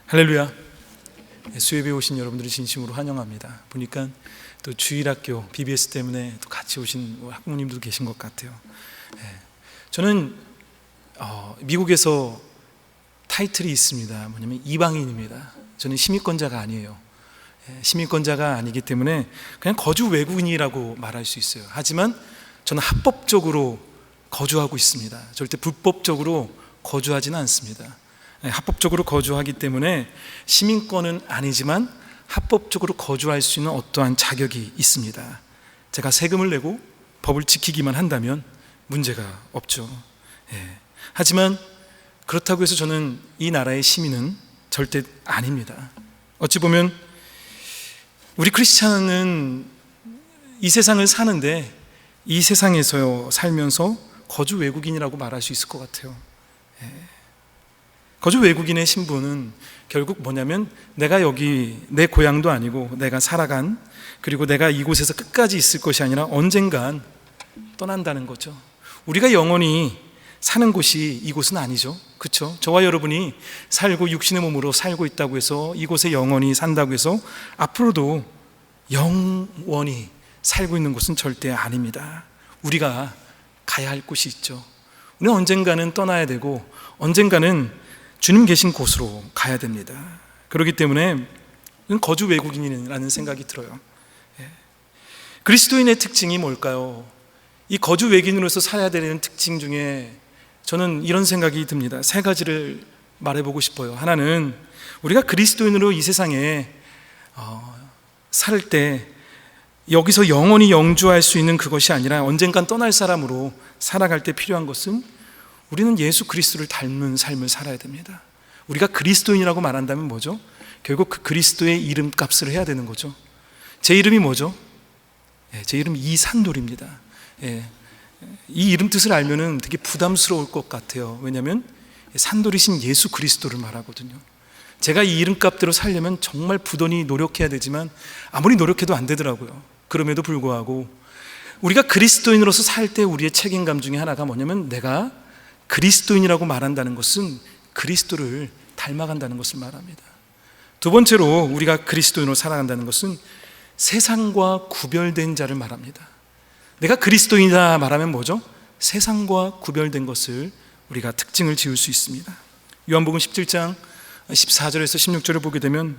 할렐루야. 수협에 오신 여러분들을 진심으로 환영합니다. 보니까 또 주일학교 BBS 때문에 또 같이 오신 학부모님도 계신 것 같아요. 저는 미국에서 타이틀이 있습니다. 뭐냐면 이방인입니다. 저는 시민권자가 아니에요. 시민권자가 아니기 때문에 그냥 거주 외국인이라고 말할 수 있어요. 하지만 저는 합법적으로 거주하고 있습니다. 절대 불법적으로 거주하지는 않습니다. 합법적으로 거주하기 때문에 시민권은 아니지만 합법적으로 거주할 수 있는 어떠한 자격이 있습니다. 제가 세금을 내고 법을 지키기만 한다면 문제가 없죠. 하지만 그렇다고 해서 저는 이 나라의 시민은 절대 아닙니다. 어찌 보면 우리 크리스찬은 이 세상을 사는데 이 세상에서 살면서 거주 외국인이라고 말할 수 있을 것 같아요. 거주 외국인의 신분은 결국 뭐냐면 내가 여기 내 고향도 아니고 내가 살아간, 그리고 내가 이곳에서 끝까지 있을 것이 아니라 언젠간 떠난다는 거죠. 우리가 영원히 사는 곳이 이곳은 아니죠. 그렇죠? 저와 여러분이 살고 육신의 몸으로 살고 있다고 해서 이곳에 영원히 산다고 해서 앞으로도 영원히 살고 있는 곳은 절대 아닙니다. 우리가 가야 할 곳이 있죠. 우리는 언젠가는 떠나야 되고 언젠가는 주님 계신 곳으로 가야 됩니다. 그렇기 때문에 거주 외국인이라는 생각이 들어요. 그리스도인의 특징이 뭘까요? 이 거주 외국인으로서 살아야 되는 특징 중에 저는 이런 생각이 듭니다. 세 가지를 말해보고 싶어요. 하나는 우리가 그리스도인으로 이 세상에 살 때 여기서 영원히 영주할 수 있는 그것이 아니라 언젠간 떠날 사람으로 살아갈 때 필요한 것은 우리는 예수 그리스도를 닮은 삶을 살아야 됩니다. 우리가 그리스도인이라고 말한다면 뭐죠? 결국 그 그리스도의 이름값을 해야 되는 거죠. 제 이름이 뭐죠? 제 이름이 이산돌입니다. 이 이름 뜻을 알면은 되게 부담스러울 것 같아요. 왜냐하면 산돌이신 예수 그리스도를 말하거든요. 제가 이 이름값대로 살려면 정말 부단히 노력해야 되지만 아무리 노력해도 안 되더라고요. 그럼에도 불구하고 우리가 그리스도인으로서 살 때 우리의 책임감 중에 하나가 뭐냐면 내가 그리스도인이라고 말한다는 것은 그리스도를 닮아간다는 것을 말합니다. 두 번째로 우리가 그리스도인으로 살아간다는 것은 세상과 구별된 자를 말합니다. 내가 그리스도인이다 말하면 뭐죠? 세상과 구별된 것을 우리가 특징을 지을 수 있습니다. 요한복음 17장 14절에서 16절을 보게 되면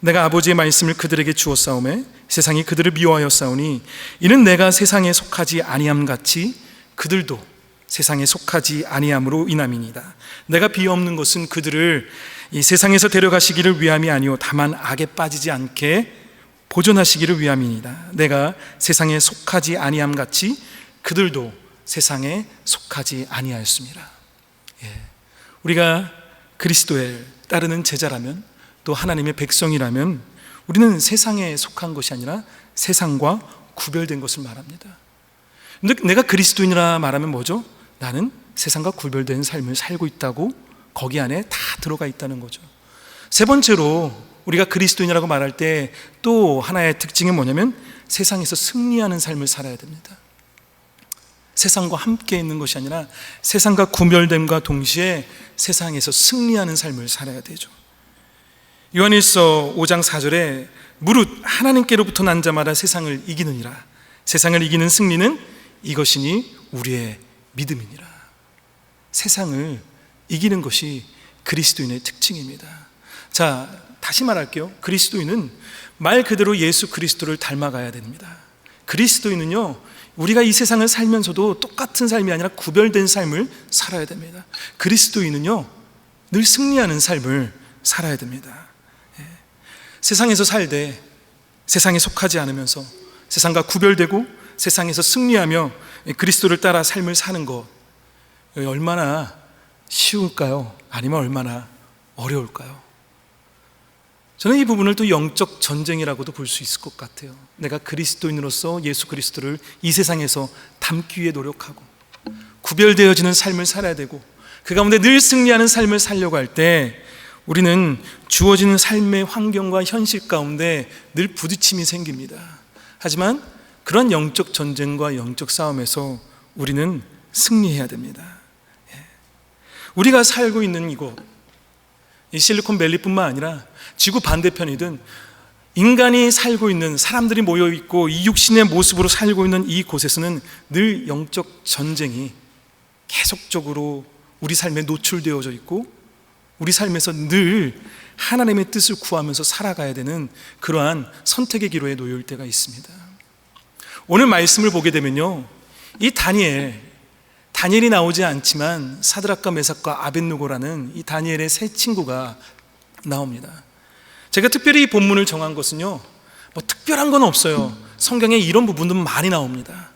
내가 아버지의 말씀을 그들에게 주었사오매 세상이 그들을 미워하였사오니 이는 내가 세상에 속하지 아니함 같이 그들도 세상에 속하지 아니함으로 인함이니이다. 내가 비옵는 것은 그들을 이 세상에서 데려가시기를 위함이 아니오 다만 악에 빠지지 않게 보존하시기를 위함이니이다. 내가 세상에 속하지 아니함 같이 그들도 세상에 속하지 아니하였습니다. 우리가 그리스도에 따르는 제자라면 또 하나님의 백성이라면 우리는 세상에 속한 것이 아니라 세상과 구별된 것을 말합니다. 근데 내가 그리스도인이라 말하면 뭐죠? 나는 세상과 구별된 삶을 살고 있다고 거기 안에 다 들어가 있다는 거죠. 세 번째로 우리가 그리스도인이라고 말할 때 또 하나의 특징은 뭐냐면 세상에서 승리하는 삶을 살아야 됩니다. 세상과 함께 있는 것이 아니라 세상과 구별됨과 동시에 세상에서 승리하는 삶을 살아야 되죠. 요한일서 5장 4절에 무릇 하나님께로부터 난 자마다 세상을 이기느니라. 세상을 이기는 승리는 이것이니 우리의 믿음이니라. 세상을 이기는 것이 그리스도인의 특징입니다. 자, 다시 말할게요. 그리스도인은 말 그대로 예수 그리스도를 닮아가야 됩니다. 그리스도인은요, 우리가 이 세상을 살면서도 똑같은 삶이 아니라 구별된 삶을 살아야 됩니다. 그리스도인은요, 늘 승리하는 삶을 살아야 됩니다. 세상에서 살되 세상에 속하지 않으면서 세상과 구별되고 세상에서 승리하며 그리스도를 따라 삶을 사는 것 얼마나 쉬울까요? 아니면 얼마나 어려울까요? 저는 이 부분을 또 영적 전쟁이라고도 볼 수 있을 것 같아요. 내가 그리스도인으로서 예수 그리스도를 이 세상에서 담기 위해 노력하고 구별되어지는 삶을 살아야 되고 그 가운데 늘 승리하는 삶을 살려고 할 때 우리는 주어지는 삶의 환경과 현실 가운데 늘 부딪힘이 생깁니다. 하지만 그런 영적 전쟁과 영적 싸움에서 우리는 승리해야 됩니다. 우리가 살고 있는 이곳, 이 실리콘밸리뿐만 아니라 지구 반대편이든 인간이 살고 있는, 사람들이 모여있고 이 육신의 모습으로 살고 있는 이곳에서는 늘 영적 전쟁이 계속적으로 우리 삶에 노출되어져 있고, 우리 삶에서 늘 하나님의 뜻을 구하면서 살아가야 되는 그러한 선택의 기로에 놓일 때가 있습니다. 오늘 말씀을 보게 되면요, 이 다니엘이 나오지 않지만 사드락과 메삭과 아벳느고라는 이 다니엘의 세 친구가 나옵니다. 제가 특별히 이 본문을 정한 것은요, 뭐 특별한 건 없어요. 성경에 이런 부분도 많이 나옵니다.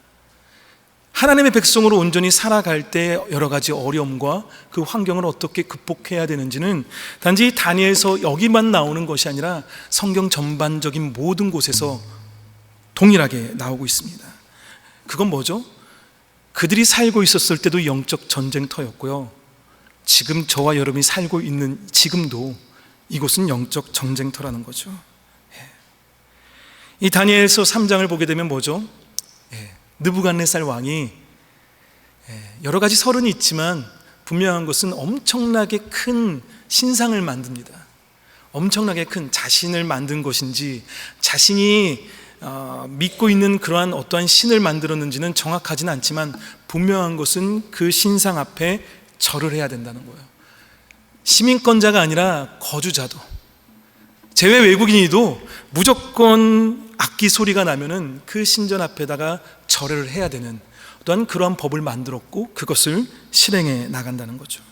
하나님의 백성으로 온전히 살아갈 때 여러 가지 어려움과 그 환경을 어떻게 극복해야 되는지는 단지 다니엘서 여기만 나오는 것이 아니라 성경 전반적인 모든 곳에서 동일하게 나오고 있습니다. 그건 뭐죠? 그들이 살고 있었을 때도 영적 전쟁터였고요, 지금 저와 여러분이 살고 있는 지금도 이곳은 영적 전쟁터라는 거죠. 이 다니엘서 3장을 보게 되면 뭐죠? 느부갓네살 왕이 여러 가지 설은 있지만 분명한 것은 엄청나게 큰 신상을 만듭니다. 엄청나게 큰, 자신을 만든 것인지 자신이 믿고 있는 그러한 어떠한 신을 만들었는지는 정확하지는 않지만 분명한 것은 그 신상 앞에 절을 해야 된다는 거예요. 시민권자가 아니라 거주자도, 제외 외국인이도 무조건 악기 소리가 나면은 그 신전 앞에다가 절을 해야 되는, 또한 그러한 법을 만들었고 그것을 실행해 나간다는 거죠.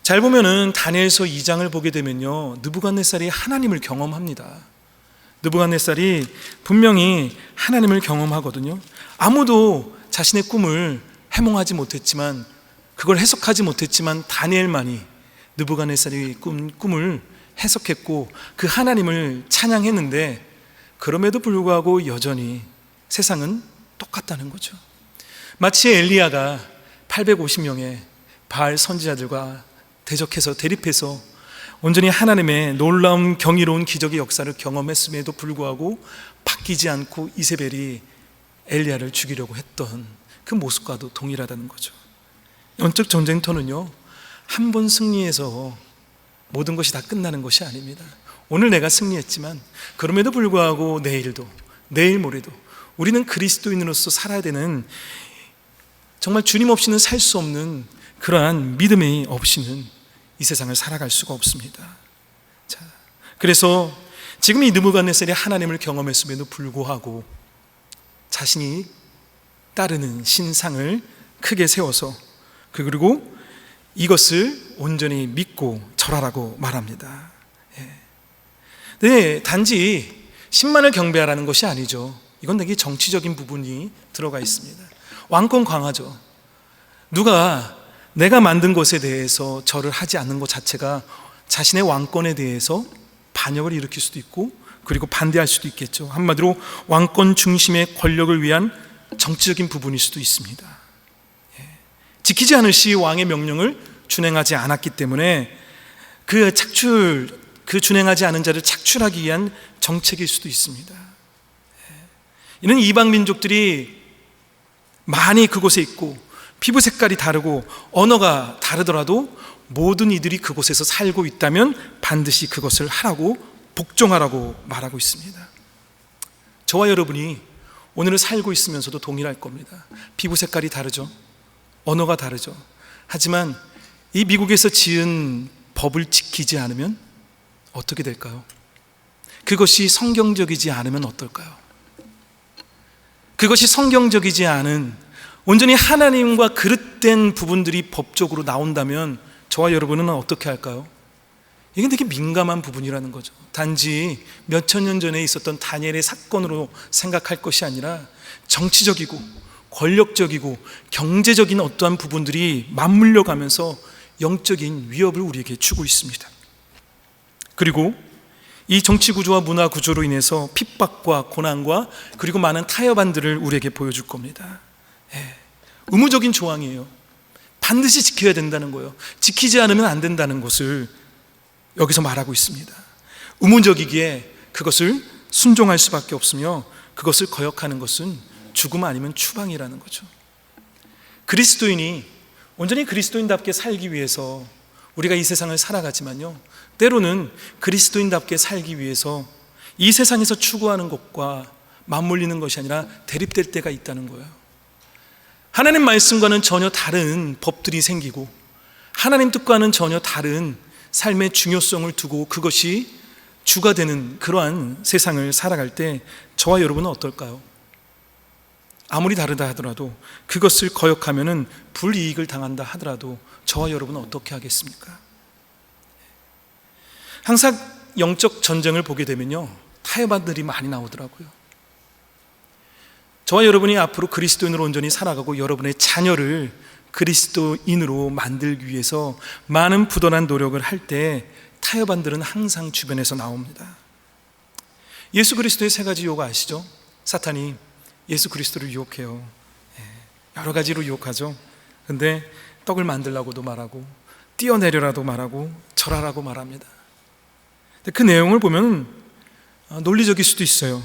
잘 보면은 다니엘서 2장을 보게 되면요, 느부갓네살이 하나님을 경험합니다. 느부갓네살이 분명히 하나님을 경험하거든요. 아무도 자신의 꿈을 해몽하지 못했지만, 그걸 해석하지 못했지만 다니엘만이 느부갓네살이 꿈을 해석했고 그 하나님을 찬양했는데, 그럼에도 불구하고 여전히 세상은 똑같다는 거죠. 마치 엘리야가 850명의 바알 선지자들과 대립해서 온전히 하나님의 놀라운 경이로운 기적의 역사를 경험했음에도 불구하고 바뀌지 않고 이세벨이 엘리야를 죽이려고 했던 그 모습과도 동일하다는 거죠. 영적 전쟁터는요, 한 번 승리해서 모든 것이 다 끝나는 것이 아닙니다. 오늘 내가 승리했지만 그럼에도 불구하고 내일도, 내일 모레도 우리는 그리스도인으로서 살아야 되는, 정말 주님 없이는 살 수 없는 그러한 믿음이 없이는 이 세상을 살아갈 수가 없습니다. 자, 그래서 지금 이 느부갓네살이 하나님을 경험했음에도 불구하고 자신이 따르는 신상을 크게 세워서 그리고 이것을 온전히 믿고 절하라고 말합니다. 네, 단지 신만을 경배하라는 것이 아니죠. 이건 되게 정치적인 부분이 들어가 있습니다. 왕권 강화죠. 누가 내가 만든 것에 대해서 절을 하지 않는 것 자체가 자신의 왕권에 대해서 반역을 일으킬 수도 있고, 그리고 반대할 수도 있겠죠. 한마디로 왕권 중심의 권력을 위한 정치적인 부분일 수도 있습니다. 지키지 않을 시 왕의 명령을 준행하지 않았기 때문에 그 준행하지 않은 자를 착출하기 위한 정책일 수도 있습니다. 이는 이방 민족들이 많이 그곳에 있고 피부 색깔이 다르고 언어가 다르더라도 모든 이들이 그곳에서 살고 있다면 반드시 그것을 하라고, 복종하라고 말하고 있습니다. 저와 여러분이 오늘을 살고 있으면서도 동일할 겁니다. 피부 색깔이 다르죠. 언어가 다르죠. 하지만 이 미국에서 지은 법을 지키지 않으면 어떻게 될까요? 그것이 성경적이지 않으면 어떨까요? 그것이 성경적이지 않은, 온전히 하나님과 그릇된 부분들이 법적으로 나온다면 저와 여러분은 어떻게 할까요? 이게 되게 민감한 부분이라는 거죠. 단지 몇천 년 전에 있었던 다니엘의 사건으로 생각할 것이 아니라 정치적이고 권력적이고 경제적인 어떠한 부분들이 맞물려 가면서 영적인 위협을 우리에게 주고 있습니다. 그리고 이 정치 구조와 문화 구조로 인해서 핍박과 고난과 그리고 많은 타협안들을 우리에게 보여줄 겁니다. 의무적인 조항이에요. 반드시 지켜야 된다는 거예요. 지키지 않으면 안 된다는 것을 여기서 말하고 있습니다. 의무적이기에 그것을 순종할 수밖에 없으며 그것을 거역하는 것은 죽음 아니면 추방이라는 거죠. 그리스도인이 온전히 그리스도인답게 살기 위해서 우리가 이 세상을 살아가지만요, 때로는 그리스도인답게 살기 위해서 이 세상에서 추구하는 것과 맞물리는 것이 아니라 대립될 때가 있다는 거예요. 하나님 말씀과는 전혀 다른 법들이 생기고 하나님 뜻과는 전혀 다른 삶의 중요성을 두고 그것이 주가 되는 그러한 세상을 살아갈 때 저와 여러분은 어떨까요? 아무리 다르다 하더라도, 그것을 거역하면은 불이익을 당한다 하더라도 저와 여러분은 어떻게 하겠습니까? 항상 영적 전쟁을 보게 되면요, 타협안들이 많이 나오더라고요. 저와 여러분이 앞으로 그리스도인으로 온전히 살아가고 여러분의 자녀를 그리스도인으로 만들기 위해서 많은 부단한 노력을 할 때 타협안들은 항상 주변에서 나옵니다. 예수 그리스도의 세 가지 유혹 아시죠? 사탄이 예수 그리스도를 유혹해요. 여러 가지로 유혹하죠. 근데 떡을 만들라고도 말하고 뛰어내려라도 말하고 절하라고 말합니다. 근데 그 내용을 보면 논리적일 수도 있어요.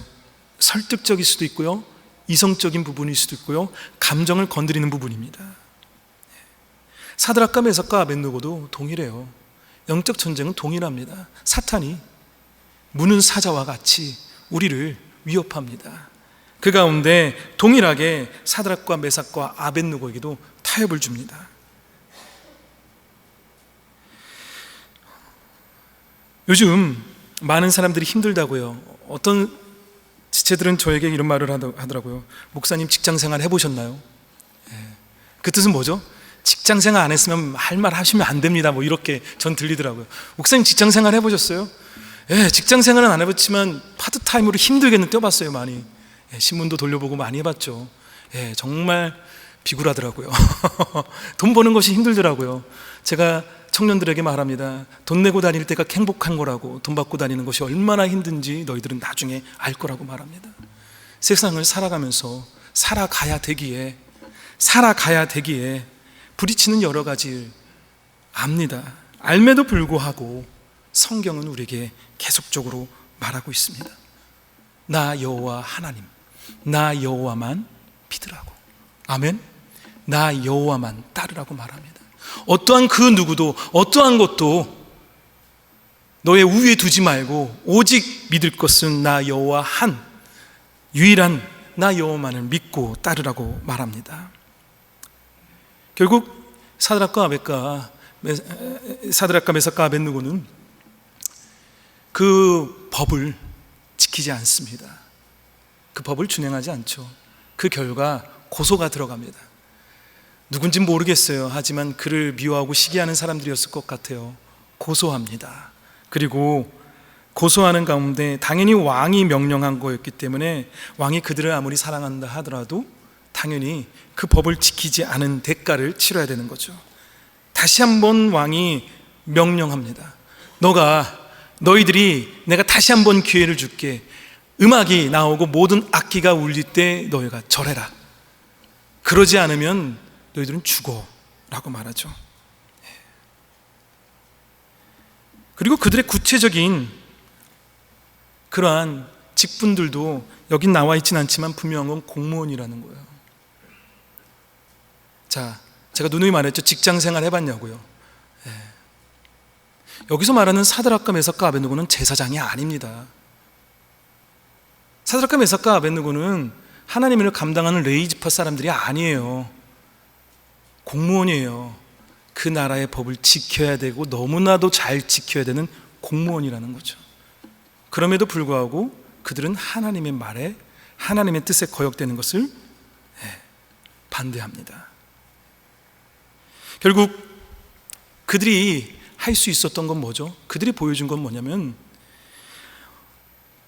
설득적일 수도 있고요, 이성적인 부분일 수도 있고요, 감정을 건드리는 부분입니다. 사드락과 메삭과 아벳느고도 동일해요. 영적 전쟁은 동일합니다. 사탄이 무는 사자와 같이 우리를 위협합니다. 그 가운데 동일하게 사드락과 메삭과 아벳느고에게도 타협을 줍니다. 요즘 많은 사람들이 힘들다고요. 어떤 지체들은 저에게 이런 말을 하더라고요. 목사님, 직장생활 해보셨나요? 그 뜻은 뭐죠? 직장생활 안 했으면 할 말 하시면 안 됩니다, 뭐 이렇게 전 들리더라고요. 목사님, 직장생활 해보셨어요? 직장생활은 안 해봤지만 파트타임으로 힘들게는 뛰어봤어요, 많이. 신문도 돌려보고 많이 해봤죠. 정말 비굴하더라고요. 돈 버는 것이 힘들더라고요. 제가 청년들에게 말합니다. 돈 내고 다닐 때가 행복한 거라고, 돈 받고 다니는 것이 얼마나 힘든지 너희들은 나중에 알 거라고 말합니다. 세상을 살아가면서 살아가야 되기에 부딪히는 여러 가지를 압니다. 알매도 불구하고 성경은 우리에게 계속적으로 말하고 있습니다. 나 여호와 하나님, 나 여호와만 믿으라고. 아멘. 나 여호와만 따르라고 말합니다. 어떠한 그 누구도, 어떠한 것도 너의 우위에 두지 말고 오직 믿을 것은 나 여호와 한 유일한 나 여호와만을 믿고 따르라고 말합니다. 결국 사드락과 메삭과 아벳느고는 그 법을 지키지 않습니다. 그 법을 준행하지 않죠. 그 결과 고소가 들어갑니다. 누군진 모르겠어요. 하지만 그를 미워하고 시기하는 사람들이었을 것 같아요. 고소합니다. 그리고 고소하는 가운데 당연히 왕이 명령한 거였기 때문에 왕이 그들을 아무리 사랑한다 하더라도 당연히 그 법을 지키지 않은 대가를 치러야 되는 거죠. 다시 한번 왕이 명령합니다. 너희들이 내가 다시 한번 기회를 줄게. 음악이 나오고 모든 악기가 울릴 때 너희가 절해라. 그러지 않으면 너희들은 죽어 라고 말하죠. 그리고 그들의 구체적인 그러한 직분들도 여긴 나와 있진 않지만 분명한 건 공무원이라는 거예요. 자, 제가 누누이 말했죠. 직장생활 해봤냐고요. 여기서 말하는 사드락과 메삭과 아벳느고는 제사장이 아닙니다. 사드락과 메삭과 아벳느고는 하나님을 감당하는 레위지파 사람들이 아니에요. 공무원이에요. 그 나라의 법을 지켜야 되고 너무나도 잘 지켜야 되는 공무원이라는 거죠. 그럼에도 불구하고 그들은 하나님의 말에, 하나님의 뜻에 거역되는 것을 반대합니다. 결국 그들이 할 수 있었던 건 뭐죠? 그들이 보여준 건 뭐냐면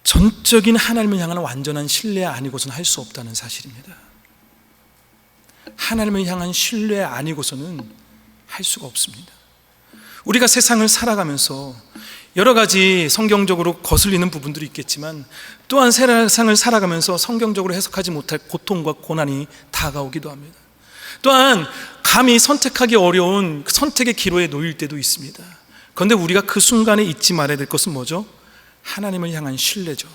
전적인 하나님을 향한 완전한 신뢰 아니고서는 할 수 없다는 사실입니다. 하나님을 향한 신뢰 아니고서는 할 수가 없습니다. 우리가 세상을 살아가면서 여러 가지 성경적으로 거슬리는 부분들이 있겠지만 또한 세상을 살아가면서 성경적으로 해석하지 못할 고통과 고난이 다가오기도 합니다. 또한 감히 선택하기 어려운 선택의 기로에 놓일 때도 있습니다. 그런데 우리가 그 순간에 잊지 말아야 될 것은 뭐죠? 하나님을 향한 신뢰죠.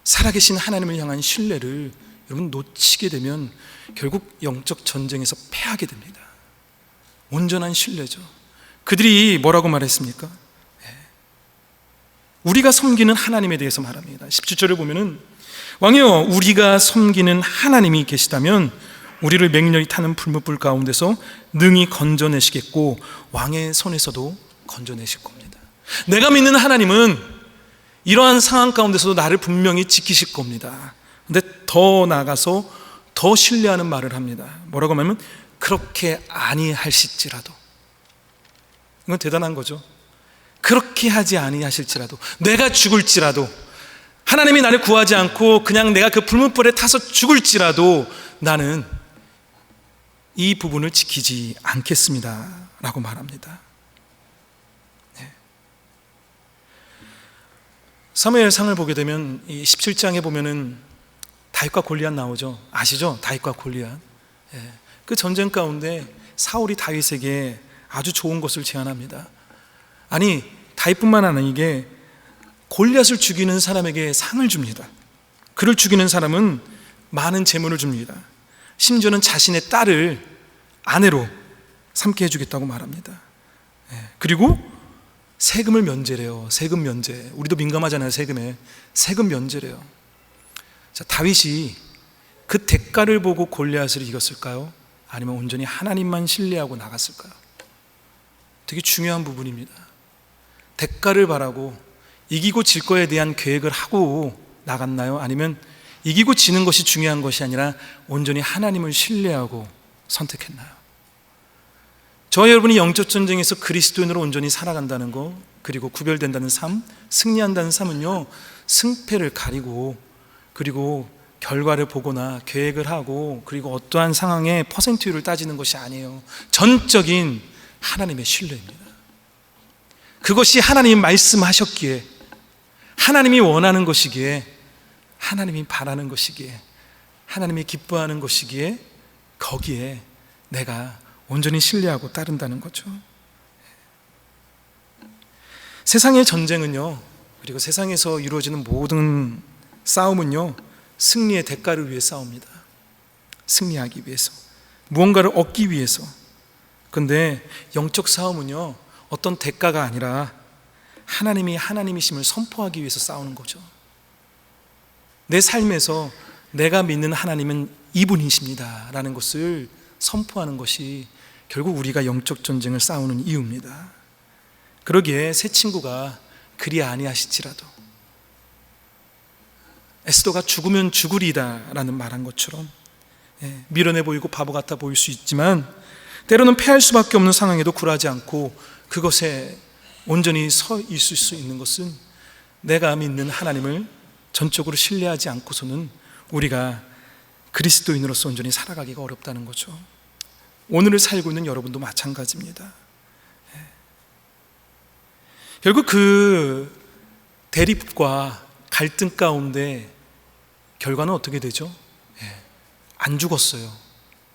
살아계신 하나님을 향한 신뢰를 여러분 놓치게 되면 결국 영적 전쟁에서 패하게 됩니다. 온전한 신뢰죠. 그들이 뭐라고 말했습니까? 우리가 섬기는 하나님에 대해서 말합니다. 17절을 보면은 왕이여, 우리가 섬기는 하나님이 계시다면 우리를 맹렬히 타는 불못불 가운데서 능히 건져내시겠고 왕의 손에서도 건져내실 겁니다. 내가 믿는 하나님은 이러한 상황 가운데서도 나를 분명히 지키실 겁니다. 근데 더 나아가서 더 신뢰하는 말을 합니다. 뭐라고 하면 그렇게 아니하실지라도. 이건 대단한 거죠. 그렇게 하지 아니하실지라도, 내가 죽을지라도, 하나님이 나를 구하지 않고 그냥 내가 그 불문불에 타서 죽을지라도 나는 이 부분을 지키지 않겠습니다 라고 말합니다. 사무엘상을 보게 되면 이 17장에 보면은 다윗과 골리앗 나오죠. 아시죠? 다윗과 골리앗. 그 전쟁 가운데 사울이 다윗에게 아주 좋은 것을 제안합니다. 아니, 다윗뿐만 아니게 골리앗을 죽이는 사람에게 상을 줍니다. 그를 죽이는 사람은 많은 재물을 줍니다. 심지어는 자신의 딸을 아내로 삼게 해주겠다고 말합니다. 그리고 세금을 면제래요. 세금 면제. 우리도 민감하잖아요. 세금에. 세금 면제래요. 자, 다윗이 그 대가를 보고 골리앗을 이겼을까요? 아니면 온전히 하나님만 신뢰하고 나갔을까요? 되게 중요한 부분입니다. 대가를 바라고 이기고 질 거에 대한 계획을 하고 나갔나요? 아니면 이기고 지는 것이 중요한 것이 아니라 온전히 하나님을 신뢰하고 선택했나요? 저와 여러분이 영적 전쟁에서 그리스도인으로 온전히 살아간다는 것, 그리고 구별된다는 삶, 승리한다는 삶은요, 승패를 가리고 그리고 결과를 보거나 계획을 하고 그리고 어떠한 상황의 퍼센트율을 따지는 것이 아니에요. 전적인 하나님의 신뢰입니다. 그것이 하나님이 말씀하셨기에, 하나님이 원하는 것이기에, 하나님이 바라는 것이기에, 하나님이 기뻐하는 것이기에 거기에 내가 온전히 신뢰하고 따른다는 거죠. 세상의 전쟁은요, 그리고 세상에서 이루어지는 모든 싸움은요, 승리의 대가를 위해 싸웁니다. 승리하기 위해서, 무언가를 얻기 위해서. 그런데 영적 싸움은요, 어떤 대가가 아니라 하나님이 하나님이심을 선포하기 위해서 싸우는 거죠. 내 삶에서 내가 믿는 하나님은 이분이십니다 라는 것을 선포하는 것이 결국 우리가 영적 전쟁을 싸우는 이유입니다. 그러기에 새 친구가 그리 아니하실지라도, 에스더가 죽으면 죽으리다 라는 말한 것처럼 미련해 보이고 바보 같아 보일 수 있지만 때로는 패할 수밖에 없는 상황에도 굴하지 않고 그것에 온전히 서 있을 수 있는 것은 내가 믿는 하나님을 전적으로 신뢰하지 않고서는 우리가 그리스도인으로서 온전히 살아가기가 어렵다는 거죠. 오늘을 살고 있는 여러분도 마찬가지입니다. 결국 그 대립과 갈등 가운데 결과는 어떻게 되죠? 안 죽었어요.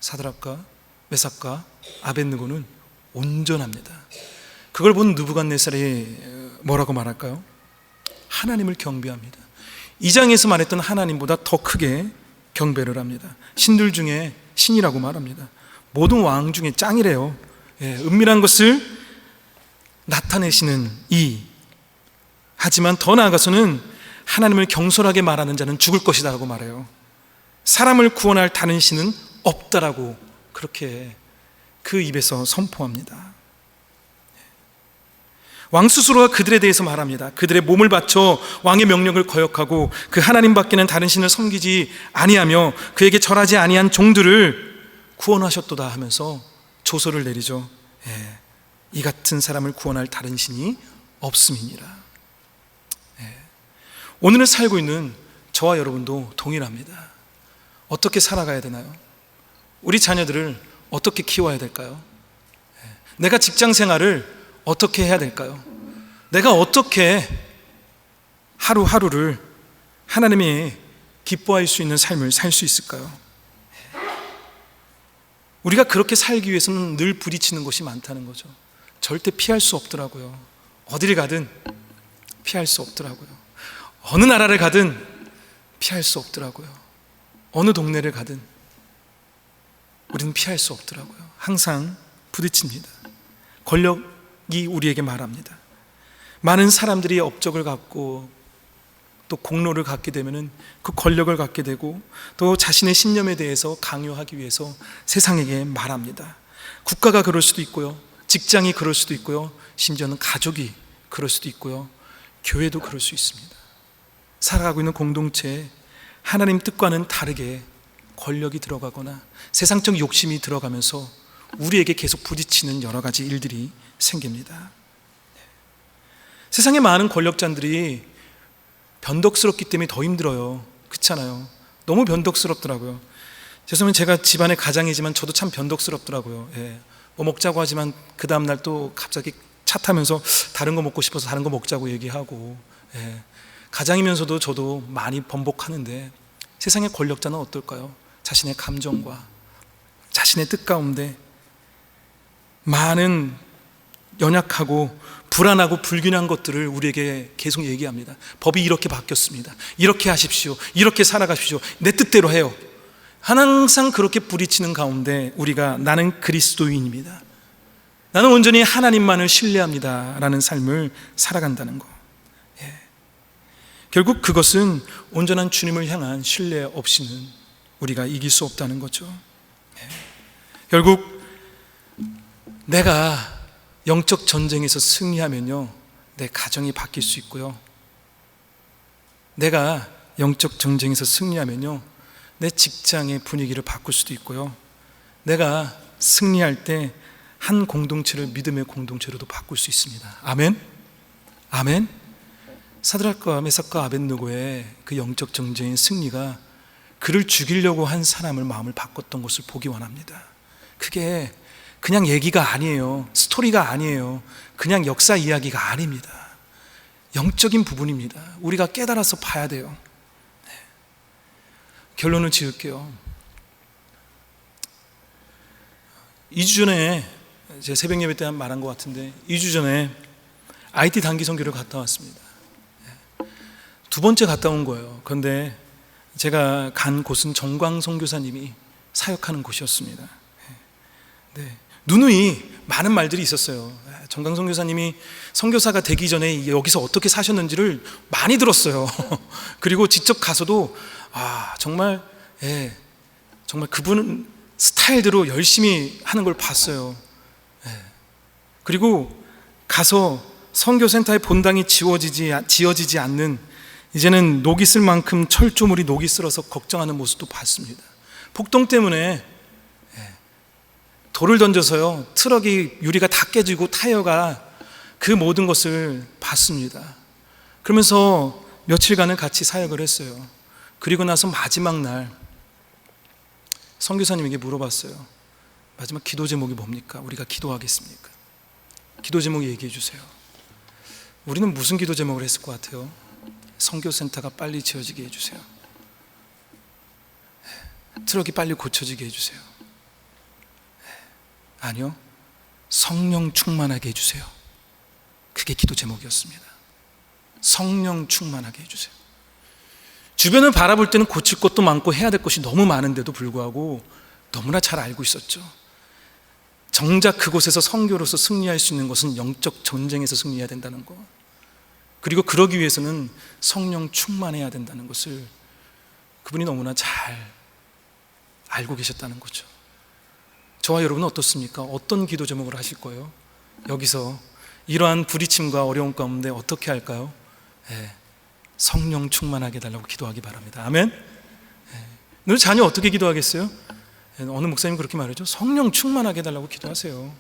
사드락과 메삭과 아벳느고는 온전합니다. 그걸 본 느부갓네살이 뭐라고 말할까요? 하나님을 경배합니다. 2장에서 말했던 하나님보다 더 크게 경배를 합니다. 신들 중에 신이라고 말합니다. 모든 왕 중에 짱이래요. 은밀한 것을 나타내시는 이, 하지만 더 나아가서는 하나님을 경솔하게 말하는 자는 죽을 것이다 라고 말해요. 사람을 구원할 다른 신은 없다라고 그렇게 그 입에서 선포합니다. 왕 스스로가 그들에 대해서 말합니다. 그들의 몸을 바쳐 왕의 명령을 거역하고 그 하나님 밖에는 다른 신을 섬기지 아니하며 그에게 절하지 아니한 종들을 구원하셨도다 하면서 조서를 내리죠. 이 같은 사람을 구원할 다른 신이 없음이니라. 오늘을 살고 있는 저와 여러분도 동일합니다. 어떻게 살아가야 되나요? 우리 자녀들을 어떻게 키워야 될까요? 내가 직장 생활을 어떻게 해야 될까요? 내가 어떻게 하루하루를 하나님이 기뻐할 수 있는 삶을 살 수 있을까요? 우리가 그렇게 살기 위해서는 늘 부딪히는 것이 많다는 거죠. 절대 피할 수 없더라고요. 어디를 가든 피할 수 없더라고요. 어느 나라를 가든 피할 수 없더라고요. 어느 동네를 가든 우리는 피할 수 없더라고요. 항상 부딪힙니다. 권력이 우리에게 말합니다. 많은 사람들이 업적을 갖고 또 공로를 갖게 되면은 그 권력을 갖게 되고 또 자신의 신념에 대해서 강요하기 위해서 세상에게 말합니다. 국가가 그럴 수도 있고요, 직장이 그럴 수도 있고요, 심지어는 가족이 그럴 수도 있고요, 교회도 그럴 수 있습니다. 살아가고 있는 공동체에 하나님 뜻과는 다르게 권력이 들어가거나 세상적 욕심이 들어가면서 우리에게 계속 부딪히는 여러 가지 일들이 생깁니다. 세상에 많은 권력자들이 변덕스럽기 때문에 더 힘들어요. 그렇잖아요. 너무 변덕스럽더라고요. 죄송하면 제가 집안의 가장이지만 저도 참 변덕스럽더라고요. 뭐 먹자고 하지만 그 다음날 또 갑자기 차 타면서 다른 거 먹고 싶어서 다른 거 먹자고 얘기하고, 가장이면서도 저도 많이 번복하는데 세상의 권력자는 어떨까요? 자신의 감정과 자신의 뜻 가운데 많은 연약하고 불안하고 불균한 것들을 우리에게 계속 얘기합니다. 법이 이렇게 바뀌었습니다. 이렇게 하십시오. 이렇게 살아가십시오. 내 뜻대로 해요. 항상 그렇게 부딪히는 가운데 우리가 나는 그리스도인입니다, 나는 온전히 하나님만을 신뢰합니다 라는 삶을 살아간다는 거, 결국 그것은 온전한 주님을 향한 신뢰 없이는 우리가 이길 수 없다는 거죠. 결국 내가 영적 전쟁에서 승리하면요, 내 가정이 바뀔 수 있고요, 내가 영적 전쟁에서 승리하면요, 내 직장의 분위기를 바꿀 수도 있고요, 내가 승리할 때 한 공동체를 믿음의 공동체로도 바꿀 수 있습니다. 아멘? 아멘? 사드락과 메삭과 아벳느고의 그 영적 전쟁의 승리가 그를 죽이려고 한 사람을 마음을 바꿨던 것을 보기 원합니다. 그게 그냥 얘기가 아니에요. 스토리가 아니에요. 그냥 역사 이야기가 아닙니다. 영적인 부분입니다. 우리가 깨달아서 봐야 돼요. 결론을 지을게요. 2주 전에 제가 새벽 예배 때 말한 것 같은데 2주 전에 IT 단기 선교를 갔다 왔습니다. 두 번째 갔다 온 거예요. 그런데 제가 간 곳은 정광 선교사님이 사역하는 곳이었습니다. 누누이 많은 말들이 있었어요. 정광 선교사님이 선교사가 되기 전에 여기서 어떻게 사셨는지를 많이 들었어요. 그리고 직접 가서도 정말 그분은 스타일대로 열심히 하는 걸 봤어요. 그리고 가서 선교센터의 본당이 지어지지 않는, 이제는 녹이 쓸 만큼 철조물이 녹이 쓸어서 걱정하는 모습도 봤습니다. 폭동 때문에 돌을 던져서요, 트럭이 유리가 다 깨지고 타이어가, 그 모든 것을 봤습니다. 그러면서 며칠간을 같이 사역을 했어요. 그리고 나서 마지막 날 선교사님에게 물어봤어요. 마지막 기도 제목이 뭡니까? 우리가 기도하겠습니까? 기도 제목 얘기해 주세요. 우리는 무슨 기도 제목을 했을 것 같아요? 선교센터가 빨리 지어지게 해주세요. 트럭이 빨리 고쳐지게 해주세요. 아니요, 성령 충만하게 해주세요. 그게 기도 제목이었습니다. 성령 충만하게 해주세요. 주변을 바라볼 때는 고칠 것도 많고 해야 될 것이 너무 많은데도 불구하고 너무나 잘 알고 있었죠. 정작 그곳에서 선교로서 승리할 수 있는 것은 영적 전쟁에서 승리해야 된다는 것, 그리고 그러기 위해서는 성령 충만해야 된다는 것을 그분이 너무나 잘 알고 계셨다는 거죠. 저와 여러분은 어떻습니까? 어떤 기도 제목을 하실 거예요? 여기서 이러한 부딪힘과 어려움 가운데 어떻게 할까요? 성령 충만하게 해달라고 기도하기 바랍니다. 아멘? 너희 자녀 어떻게 기도하겠어요? 어느 목사님 그렇게 말하죠. 성령 충만하게 해달라고 기도하세요.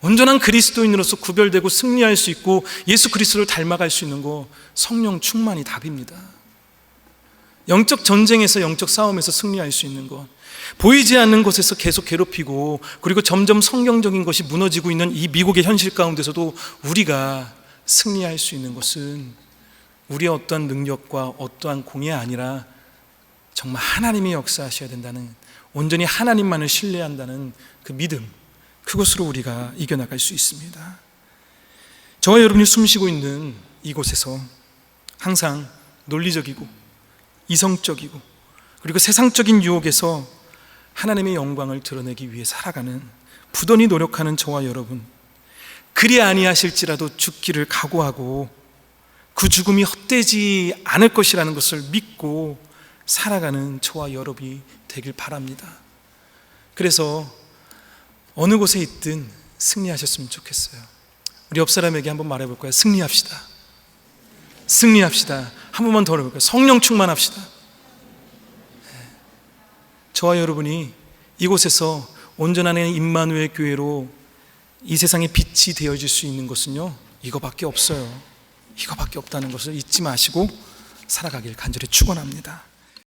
온전한 그리스도인으로서 구별되고 승리할 수 있고 예수 그리스도를 닮아갈 수 있는 거, 성령 충만이 답입니다. 영적 전쟁에서, 영적 싸움에서 승리할 수 있는 것, 보이지 않는 곳에서 계속 괴롭히고 그리고 점점 성경적인 것이 무너지고 있는 이 미국의 현실 가운데서도 우리가 승리할 수 있는 것은 우리의 어떠한 능력과 어떠한 공이 아니라 정말 하나님이 역사하셔야 된다는, 온전히 하나님만을 신뢰한다는 그 믿음, 그것으로 우리가 이겨나갈 수 있습니다. 저와 여러분이 숨쉬고 있는 이곳에서 항상 논리적이고 이성적이고 그리고 세상적인 유혹에서 하나님의 영광을 드러내기 위해 살아가는 부단히 노력하는 저와 여러분, 그리 아니하실지라도 죽기를 각오하고 그 죽음이 헛되지 않을 것이라는 것을 믿고 살아가는 저와 여러분이 되길 바랍니다. 그래서 어느 곳에 있든 승리하셨으면 좋겠어요. 우리 옆 사람에게 한번 말해볼까요? 승리합시다. 승리합시다. 한 번만 더 해볼까요? 성령 충만합시다. 저와 여러분이 이곳에서 온전한 임마누엘 교회로 이 세상의 빛이 되어질 수 있는 것은요, 이거밖에 없어요. 이거밖에 없다는 것을 잊지 마시고 살아가길 간절히 축원합니다.